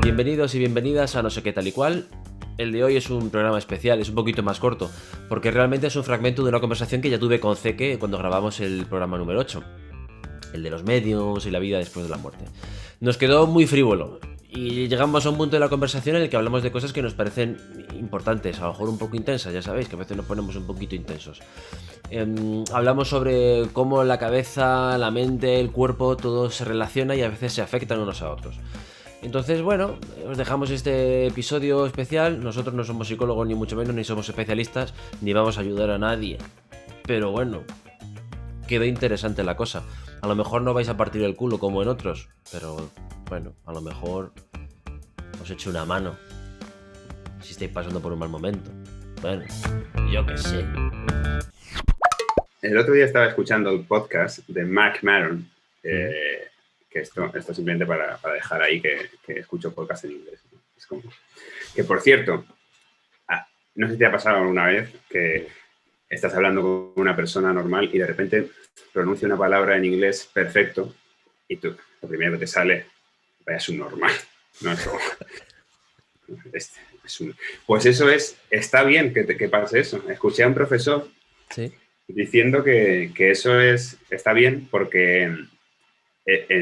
Bienvenidos y bienvenidas a No sé qué tal y cual. El de hoy es un programa especial, es un poquito más corto, porque realmente es un fragmento de una conversación que ya tuve con Zeke cuando grabamos el programa número 8, el de los medios y la vida después de la muerte. Nos quedó muy frívolo y llegamos a un punto de la conversación en el que hablamos de cosas que nos parecen importantes, a lo mejor un poco intensas, ya sabéis que a veces nos ponemos un poquito intensos. Hablamos sobre cómo la cabeza, la mente, el cuerpo, todo se relaciona y a veces se afectan unos a otros. Entonces, bueno, os dejamos este episodio especial. Nosotros no somos psicólogos ni mucho menos, ni somos especialistas, ni vamos a ayudar a nadie. Pero bueno, quedó interesante la cosa. A lo mejor no vais a partir el culo como en otros, pero bueno, a lo mejor os echo una mano si estáis pasando por un mal momento. Bueno, yo qué sé. El otro día estaba escuchando el podcast de Mark Maron, que esto simplemente para dejar ahí que escucho podcast en inglés, ¿no? Es como, que por cierto, no sé si te ha pasado alguna vez que estás hablando con una persona normal y de repente pronuncia una palabra en inglés perfecto y tú, lo primero que te sale, vaya subnormal, ¿no? Pues eso está bien que pase eso. Escuché a un profesor diciendo que eso está bien porque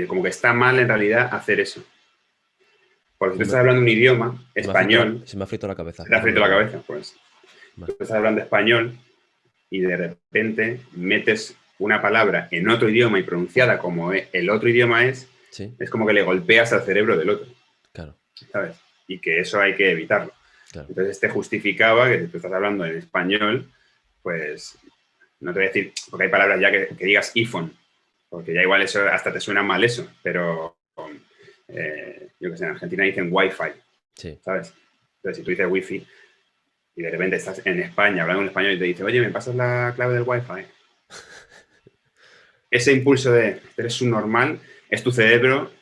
como que está mal en realidad hacer eso. Porque si tú estás hablando un idioma, español... Se me ha frito la cabeza. Se te ha frito la cabeza, pues. Vale. Tú estás hablando español y de repente metes una palabra en otro idioma y pronunciada como el otro idioma es como que le golpeas al cerebro del otro. Claro. ¿Sabes? Y que eso hay que evitarlo. Claro. Entonces te justificaba que si tú estás hablando en español, pues no te voy a decir, porque hay palabras ya que digas iPhone, porque ya igual eso hasta te suena mal eso, pero yo que sé, en Argentina dicen Wi-Fi, ¿sabes? Entonces si tú dices Wi-Fi y de repente estás en España hablando en español y te dice, oye, ¿me pasas la clave del Wi-Fi? Ese impulso de eres un normal es tu cerebro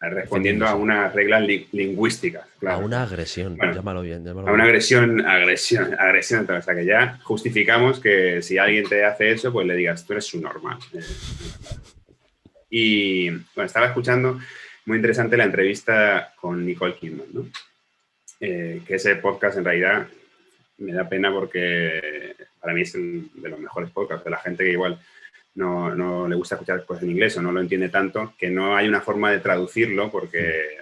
respondiendo a unas reglas lingüísticas. Claro. A una agresión, bueno, llámalo bien. A una agresión. O sea, que ya justificamos que si alguien te hace eso, pues le digas, tú eres un normal. Y bueno, estaba escuchando muy interesante la entrevista con Nicole Kidman, ¿no? Que ese podcast en realidad me da pena porque para mí es de los mejores podcasts, de la gente que igual no le gusta escuchar cosas en inglés o no lo entiende tanto, que no hay una forma de traducirlo porque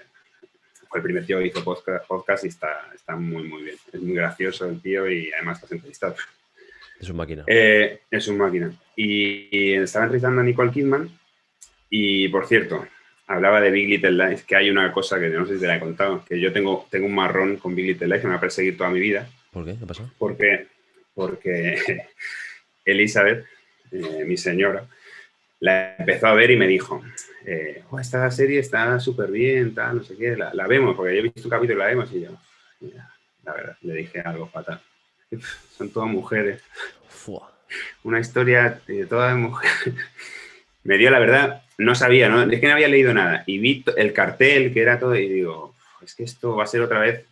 fue el primer tío que hizo podcast y está muy, muy bien. Es muy gracioso el tío y además está entrevistado. Es un máquina. Es un máquina. Y estaba entrevistando a Nicole Kidman y, por cierto, hablaba de Big Little Lies, que hay una cosa que no sé si te la he contado, que yo tengo un marrón con Big Little Lies que me va a perseguir toda mi vida. ¿Por qué? ¿Qué pasó? Porque Elizabeth, mi señora, la empezó a ver y me dijo, esta serie está súper bien, tal, no sé qué, la vemos, porque yo he visto un capítulo y la vemos y yo, mira, la verdad, le dije algo fatal. Son todas mujeres. Fua. Una historia de todas mujeres. Me dio la verdad, no sabía, ¿no? Es que no había leído nada. Y vi el cartel, que era todo, y digo, es que esto va a ser otra vez,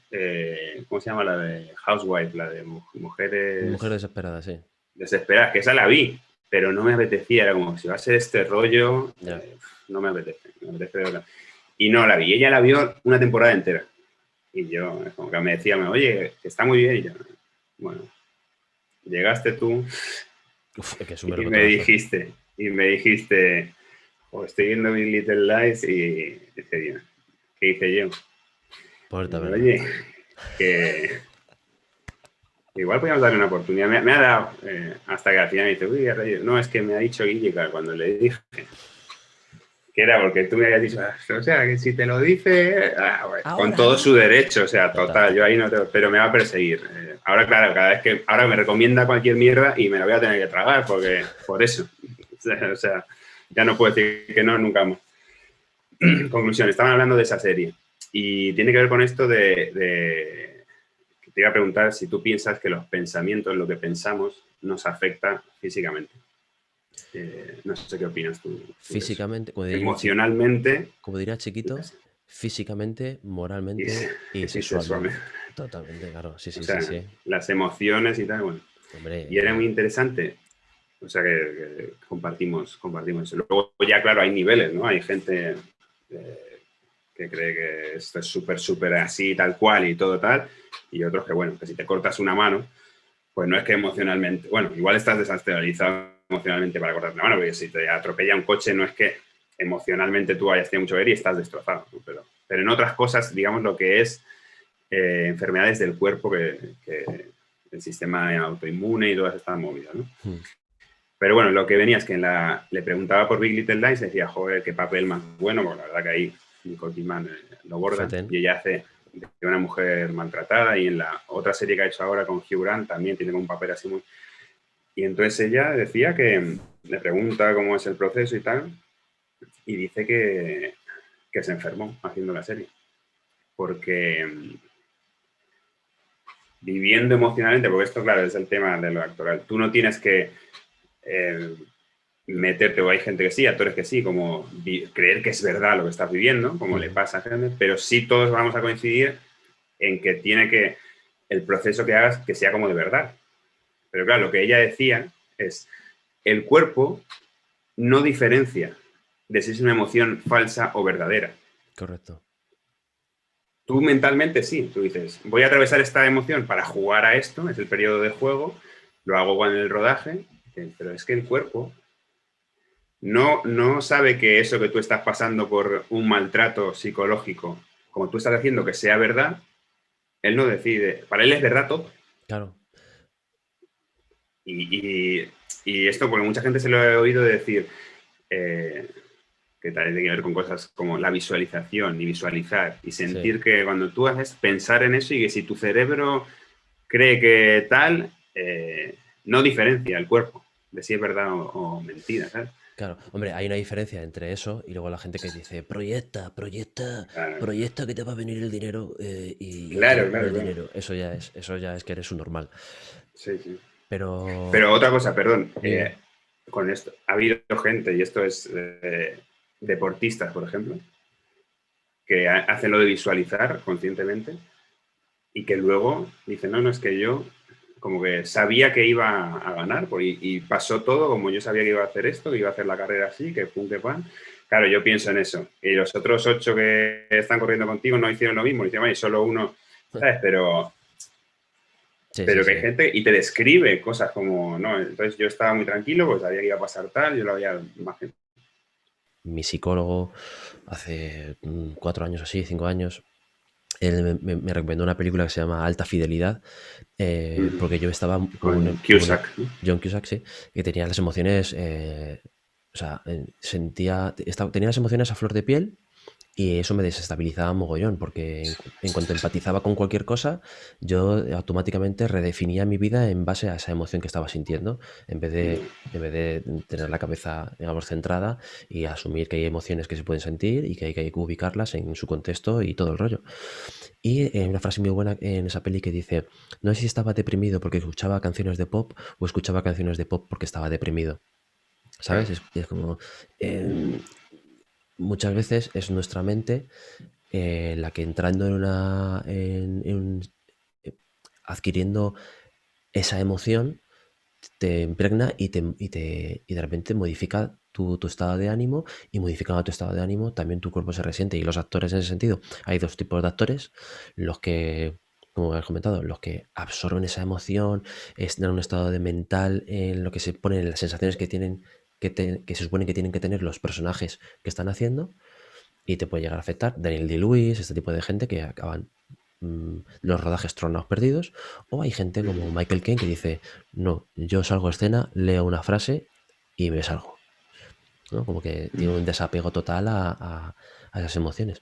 ¿cómo se llama? La de Housewife, la de mujeres... Mujeres desesperadas, sí. Desesperadas, que esa la vi, pero no me apetecía. Era como, si va a ser este rollo, no me apetece. Y no la vi. Ella la vio una temporada entera. Y yo, como que me decía, oye, que está muy bien. Y yo, bueno, llegaste tú. Uf, es que es y me dijiste, estoy viendo Big Little Lies y ¿qué hice yo? Oye, que igual podíamos darle una oportunidad. Me ha dado hasta que al final me dice, uy, no, es que me ha dicho Guillica cuando le dije que era porque tú me habías dicho, o sea, que si te lo dice, con todo su derecho, o sea, total, yo ahí no te... Pero me va a perseguir. Ahora, claro, ahora me recomienda cualquier mierda y me la voy a tener que tragar porque por eso. O sea, ya no puedo decir que no, nunca más. Conclusión, estaban hablando de esa serie y tiene que ver con esto de te iba a preguntar si tú piensas que los pensamientos, lo que pensamos, nos afecta físicamente. No sé qué opinas tú. Físicamente, emocionalmente. Como diría Chiquito, físicamente, moralmente y sexualmente. Totalmente, claro. Sí. Las emociones y tal, bueno. Hombre, y era muy interesante. O sea que compartimos eso. Luego ya, claro, hay niveles, ¿no? Hay gente que cree que esto es súper, súper así, tal cual y todo tal, y otros que, bueno, que si te cortas una mano, pues no es que emocionalmente, bueno, igual estás desestabilizado emocionalmente para cortarte la mano, porque si te atropella un coche no es que emocionalmente tú hayas tenido mucho que ver y estás destrozado, ¿no? Pero en otras cosas, digamos, lo que es enfermedades del cuerpo, que el sistema autoinmune y todas estas movidas, ¿no? Pero bueno, lo que venía es que le preguntaba por Big Little Lies, decía, joder, qué papel más bueno, porque la verdad que ahí Nicole Kidman lo borda, y ella hace de una mujer maltratada, y en la otra serie que ha hecho ahora con Hugh Grant también tiene un papel así muy... Y entonces ella decía que le pregunta cómo es el proceso y tal, y dice que se enfermó haciendo la serie, porque viviendo emocionalmente, porque esto, claro, es el tema de lo actoral, tú no tienes que meterte, o hay gente que sí, actores que sí, como creer que es verdad lo que estás viviendo, como le pasa a gente, pero sí todos vamos a coincidir en que tiene que el proceso que hagas que sea como de verdad. Pero claro, lo que ella decía es, el cuerpo no diferencia de si es una emoción falsa o verdadera. Correcto. Tú mentalmente sí, tú dices, voy a atravesar esta emoción para jugar a esto, es el periodo de juego, lo hago con el rodaje, pero es que el cuerpo no sabe que eso que tú estás pasando por un maltrato psicológico, como tú estás haciendo que sea verdad, él no decide, para él es verdad todo. Claro. Y esto, porque mucha gente se lo ha oído decir, que tiene que ver con cosas como la visualización y visualizar y sentir que cuando tú haces pensar en eso y que si tu cerebro cree que tal, no diferencia el cuerpo de si es verdad o mentira, ¿sabes? Claro, hombre, hay una diferencia entre eso y luego la gente que dice proyecta que te va a venir el dinero y claro. el dinero. Eso ya es que eres un normal. Sí, sí. Pero otra cosa, perdón, con esto, ha habido gente, y esto es deportistas, por ejemplo, que hacen lo de visualizar conscientemente y que luego dicen, no, es que yo como que sabía que iba a ganar y pasó todo como yo sabía que iba a hacer esto, que iba a hacer la carrera así, que pum, que pan. Claro, yo pienso en eso. Y los otros 8 que están corriendo contigo no hicieron lo mismo, hicieron, y solo uno, ¿sabes? Pero que hay gente y te describe cosas como, no, entonces yo estaba muy tranquilo, pues sabía que iba a pasar tal, yo lo había imaginado. Mi psicólogo hace 4 años así, 5 años, él me recomendó una película que se llama Alta Fidelidad, porque yo estaba con Cusack. John Cusack, sí, que tenía las emociones, o sea, tenía las emociones a flor de piel. Y eso me desestabilizaba mogollón, porque en cuanto empatizaba con cualquier cosa, yo automáticamente redefinía mi vida en base a esa emoción que estaba sintiendo, en vez de tener la cabeza, digamos, centrada y asumir que hay emociones que se pueden sentir y que hay que ubicarlas en su contexto y todo el rollo. Y una frase muy buena en esa peli que dice, no sé si estaba deprimido porque escuchaba canciones de pop o escuchaba canciones de pop porque estaba deprimido. ¿Sabes? Es como... muchas veces es nuestra mente la que entrando adquiriendo esa emoción te impregna y de repente modifica tu estado de ánimo, y modificando tu estado de ánimo también tu cuerpo se resiente. Y los actores en ese sentido, hay dos tipos de actores: los que, como has comentado, los que absorben esa emoción, están en un estado de mental en lo que se ponen las sensaciones que tienen que se supone que tienen que tener los personajes que están haciendo, y te puede llegar a afectar. Daniel Day-Lewis, este tipo de gente que acaban los rodajes tronados perdidos. O hay gente como Michael Caine que dice, no, yo salgo a escena, leo una frase y me salgo, ¿no? Como que tiene un desapego total a esas emociones.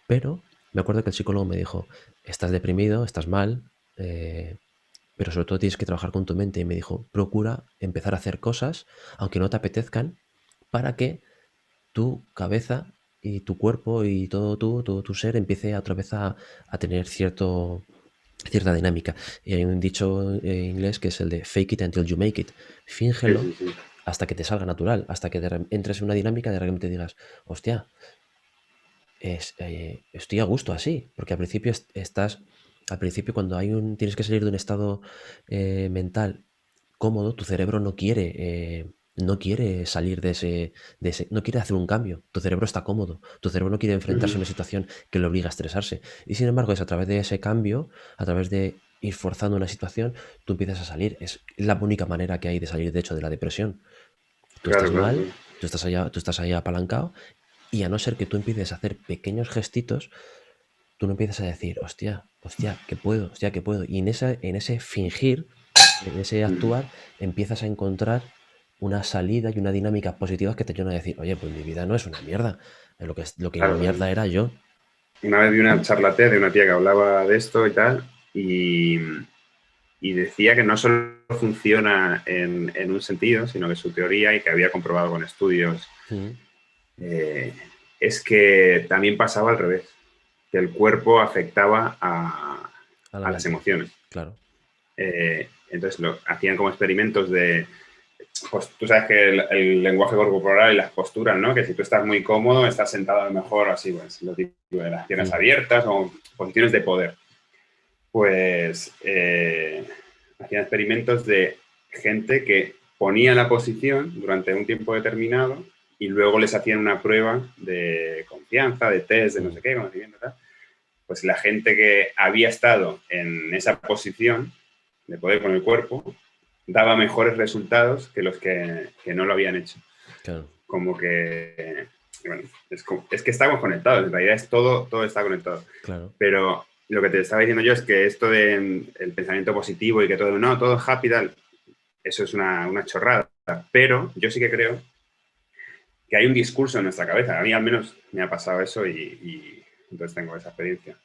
Pero me acuerdo que el psicólogo me dijo, estás deprimido, estás mal, pero sobre todo tienes que trabajar con tu mente. Y me dijo, procura empezar a hacer cosas, aunque no te apetezcan, para que tu cabeza y tu cuerpo y todo tu ser empiece otra vez a tener cierta dinámica. Y hay un dicho inglés que es el de fake it until you make it. Fíngelo hasta que te salga natural, hasta que entres en una dinámica de repente digas, hostia, estoy a gusto así, porque al principio cuando tienes que salir de un estado mental cómodo, tu cerebro no quiere no quiere salir no quiere hacer un cambio. Tu cerebro está cómodo. Tu cerebro no quiere enfrentarse a una situación que le obliga a estresarse. Y sin embargo, es a través de ese cambio, a través de ir forzando una situación, tú empiezas a salir. Es la única manera que hay de salir, de hecho, de la depresión. Tú estás mal, tú estás ahí apalancado, y a no ser que tú empieces a hacer pequeños gestitos, tú no empiezas a decir, hostia, que puedo, que puedo. Y en ese fingir, en ese actuar, empiezas a encontrar una salida y una dinámica positiva que te ayudan a decir, oye, pues mi vida no es una mierda. Lo que Claro, mierda era yo. una vez vi una charla TED de una tía que hablaba de esto y tal, y decía que no solo funciona en un sentido, sino que su teoría, y que había comprobado con estudios, es que también pasaba al revés, que el cuerpo afectaba a las emociones. Claro. Entonces hacían como experimentos de, pues tú sabes que el lenguaje corporal y las posturas, ¿no? Que si tú estás muy cómodo, estás sentado a lo mejor así, pues lo típico de las piernas abiertas o posiciones de poder. Pues hacían experimentos de gente que ponía la posición durante un tiempo determinado y luego les hacían una prueba de confianza, de test, de no sé qué, conocimiento, tal. Pues la gente que había estado en esa posición de poder con el cuerpo daba mejores resultados que los que no lo habían hecho. Claro. Como que, bueno, es que estamos conectados, en realidad todo está conectado. Claro. Pero lo que te estaba diciendo yo es que esto del pensamiento positivo y que todo es happy, tal, eso es una chorrada. Pero yo sí que creo que hay un discurso en nuestra cabeza. A mí al menos me ha pasado eso y entonces tengo esa experiencia.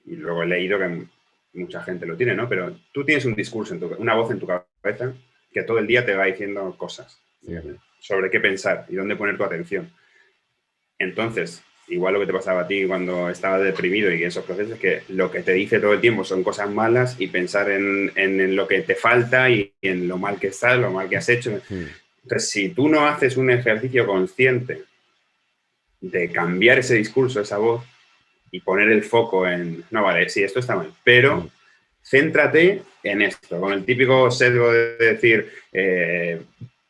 Y luego he leído que mucha gente lo tiene, ¿no? Pero tú tienes un discurso, una voz en tu cabeza que todo el día te va diciendo cosas sobre qué pensar y dónde poner tu atención. Entonces, igual lo que te pasaba a ti cuando estabas deprimido y en esos procesos, es que lo que te dice todo el tiempo son cosas malas y pensar en lo que te falta y en lo mal que estás, lo mal que has hecho. Entonces, si tú no haces un ejercicio consciente de cambiar ese discurso, esa voz, y poner el foco en, no, vale, sí, esto está mal, pero céntrate en esto, con el típico sesgo de decir,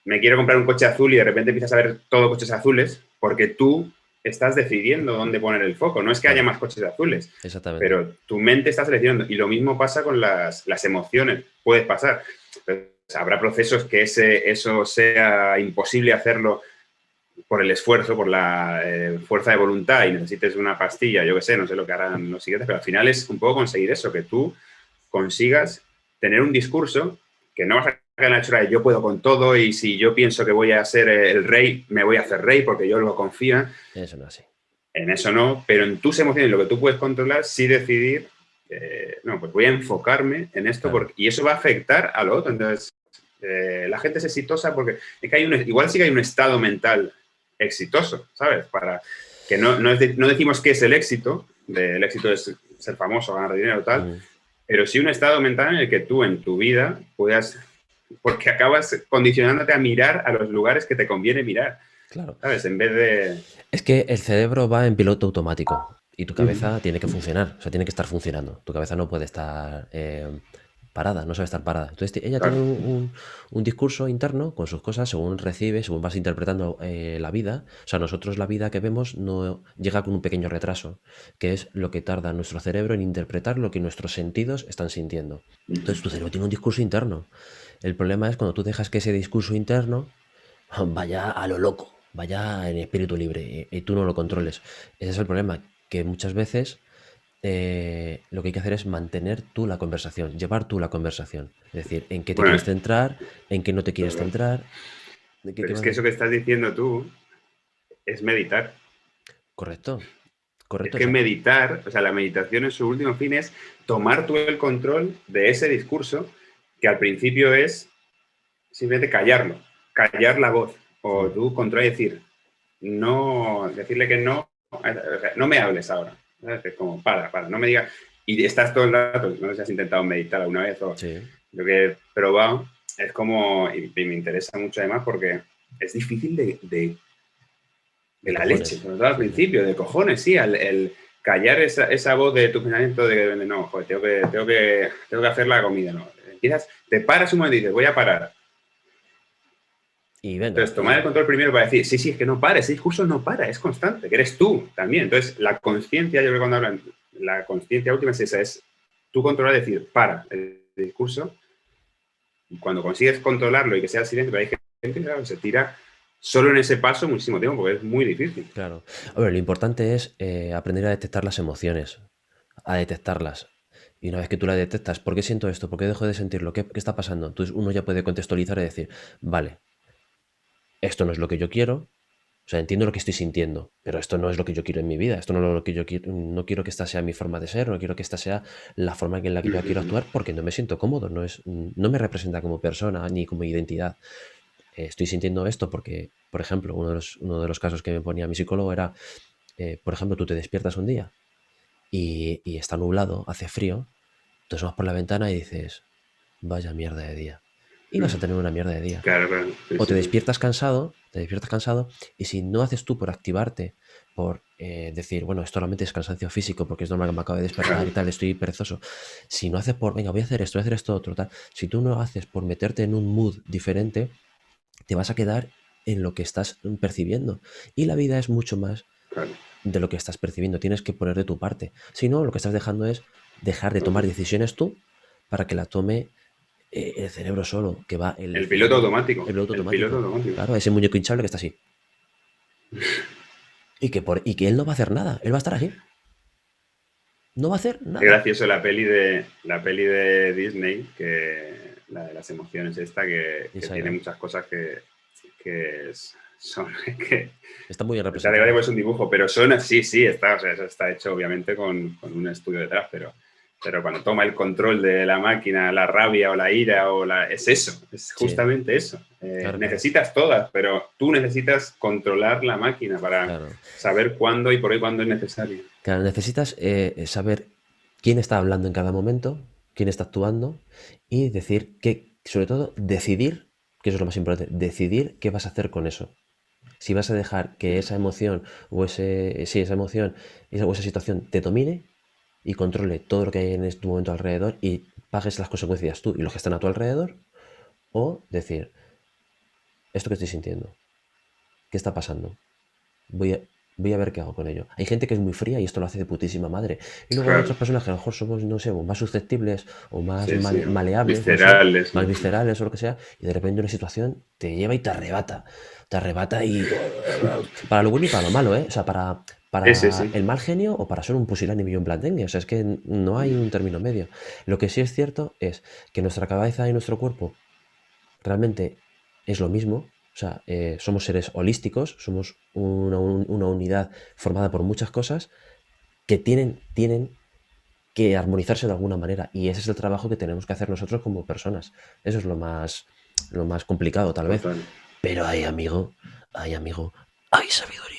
me quiero comprar un coche azul y de repente empiezas a ver todo coches azules, porque tú estás decidiendo dónde poner el foco. No es que haya más coches azules, pero tu mente está seleccionando. Y lo mismo pasa con las emociones. Puede pasar. Entonces, habrá procesos que eso sea imposible hacerlo por el esfuerzo, por la fuerza de voluntad y necesites una pastilla, yo qué sé, no sé lo que harán los siguientes, pero al final es un poco conseguir eso, que tú consigas tener un discurso que no vas a caer en la hechura de yo puedo con todo y si yo pienso que voy a ser el rey, me voy a hacer rey porque yo lo confío. Eso no es así. En eso no, pero en tus emociones, lo que tú puedes controlar, sí decidir, no, pues voy a enfocarme en esto y eso va a afectar a lo otro. Entonces, la gente es exitosa porque es que igual sí que hay un estado mental exitoso, ¿sabes? Para que no decimos qué es el éxito es ser famoso, ganar dinero, tal, pero sí un estado mental en el que tú en tu vida puedas, porque acabas condicionándote a mirar a los lugares que te conviene mirar. Claro. ¿Sabes? En vez de... Es que el cerebro va en piloto automático y tu cabeza tiene que funcionar, o sea, tiene que estar funcionando. Tu cabeza no puede estar parada, no sabe estar parada. Entonces ella tiene un discurso interno con sus cosas según recibe, según vas interpretando la vida. O sea, nosotros la vida que vemos no llega con un pequeño retraso, que es lo que tarda nuestro cerebro en interpretar lo que nuestros sentidos están sintiendo. Entonces tu cerebro tiene un discurso interno. El problema es cuando tú dejas que ese discurso interno vaya a lo loco, vaya en espíritu libre y tú no lo controles. Ese es el problema, que muchas veces lo que hay que hacer es mantener tú la conversación, llevar tú la conversación. Es decir, en qué te quieres centrar, en qué no te quieres centrar. Pero es que eso que estás diciendo tú es meditar. Correcto. Es que meditar, o sea, la meditación en su último fin es tomar tú el control de ese discurso que al principio es simplemente callarlo, callar la voz. O tú controlar y decir, no, decirle que no, o sea, no me hables ahora. Es como, para, no me digas. Y estás todo el rato, no sé si has intentado meditar alguna vez o lo que he probado, es como, y me interesa mucho además porque es difícil de la leche, sobre todo al principio, de cojones, sí, el callar esa voz de tu pensamiento de que no, joder, tengo que hacer la comida, no. Empiezas, te paras un momento y dices, voy a parar. Y venga. Entonces, tomar el control primero para decir, sí, es que no para, ese discurso no para, es constante, que eres tú también. Entonces, la conciencia, yo creo que cuando hablan, la conciencia última es esa, es tú controlar, decir, para el discurso, y cuando consigues controlarlo y que sea silencio, pero hay gente que claro, se tira solo en ese paso muchísimo tiempo, porque es muy difícil. Claro. A ver, lo importante es aprender a detectar las emociones, a detectarlas. Y una vez que tú las detectas, ¿por qué siento esto? ¿Por qué dejo de sentirlo? ¿Qué está pasando? Entonces uno ya puede contextualizar y decir, vale, esto no es lo que yo quiero, o sea, entiendo lo que estoy sintiendo, pero esto no es lo que yo quiero en mi vida, esto no es lo que yo quiero, no quiero que esta sea mi forma de ser, no quiero que esta sea la forma en la que yo quiero actuar porque no me siento cómodo, no me representa como persona ni como identidad. Estoy sintiendo esto porque, por ejemplo, uno de los casos que me ponía mi psicólogo era, por ejemplo, tú te despiertas un día y está nublado, hace frío, tú vas por la ventana y dices, vaya mierda de día. Y vas a tener una mierda de día. Claro. O te despiertas cansado, y si no haces tú por activarte, por decir, bueno, esto solamente es cansancio físico porque es normal que me acabo de despertar y tal, estoy perezoso. Si no haces por, venga, voy a hacer esto, otro, tal. Si tú no haces por meterte en un mood diferente, te vas a quedar en lo que estás percibiendo. Y la vida es mucho más de lo que estás percibiendo. Tienes que poner de tu parte. Si no, lo que estás dejando es dejar de tomar decisiones tú para que la tome el cerebro solo, que va el piloto automático. El piloto automático. Claro, ese muñeco hinchable que está así. y que él no va a hacer nada, él va a estar así. No va a hacer nada. Es gracioso la peli de Disney, que la de las emociones esta, que tiene muchas cosas que son... que está muy bien representado. Es un dibujo, pero son así, está, o sea, eso está hecho obviamente con un estudio detrás, pero cuando toma el control de la máquina, la rabia o la ira, es eso, es justamente eso. Claro, necesitas todas, pero tú necesitas controlar la máquina para saber cuándo y por ahí cuándo es necesario. Claro, necesitas saber quién está hablando en cada momento, quién está actuando y decir que, sobre todo, decidir, que eso es lo más importante, decidir qué vas a hacer con eso. Si vas a dejar que esa emoción o esa situación te domine y controle todo lo que hay en este momento alrededor y pagues las consecuencias tú y los que están a tu alrededor, o decir, esto que estoy sintiendo, ¿qué está pasando? Voy a ver qué hago con ello. Hay gente que es muy fría y esto lo hace de putísima madre. Y luego hay otras personas que a lo mejor somos, no sé, más susceptibles o más maleables, viscerales, más viscerales o lo que sea, y de repente una situación te lleva y te arrebata. Te arrebata y... para lo bueno y para lo malo, ¿eh? O sea, para el mal genio o para ser un pusilánime y un blandengue. O sea, es que no hay un término medio. Lo que sí es cierto es que nuestra cabeza y nuestro cuerpo realmente es lo mismo. O sea, somos seres holísticos, somos una unidad formada por muchas cosas que tienen que armonizarse de alguna manera. Y ese es el trabajo que tenemos que hacer nosotros como personas. Eso es lo más complicado, tal vez. Pero hay sabiduría.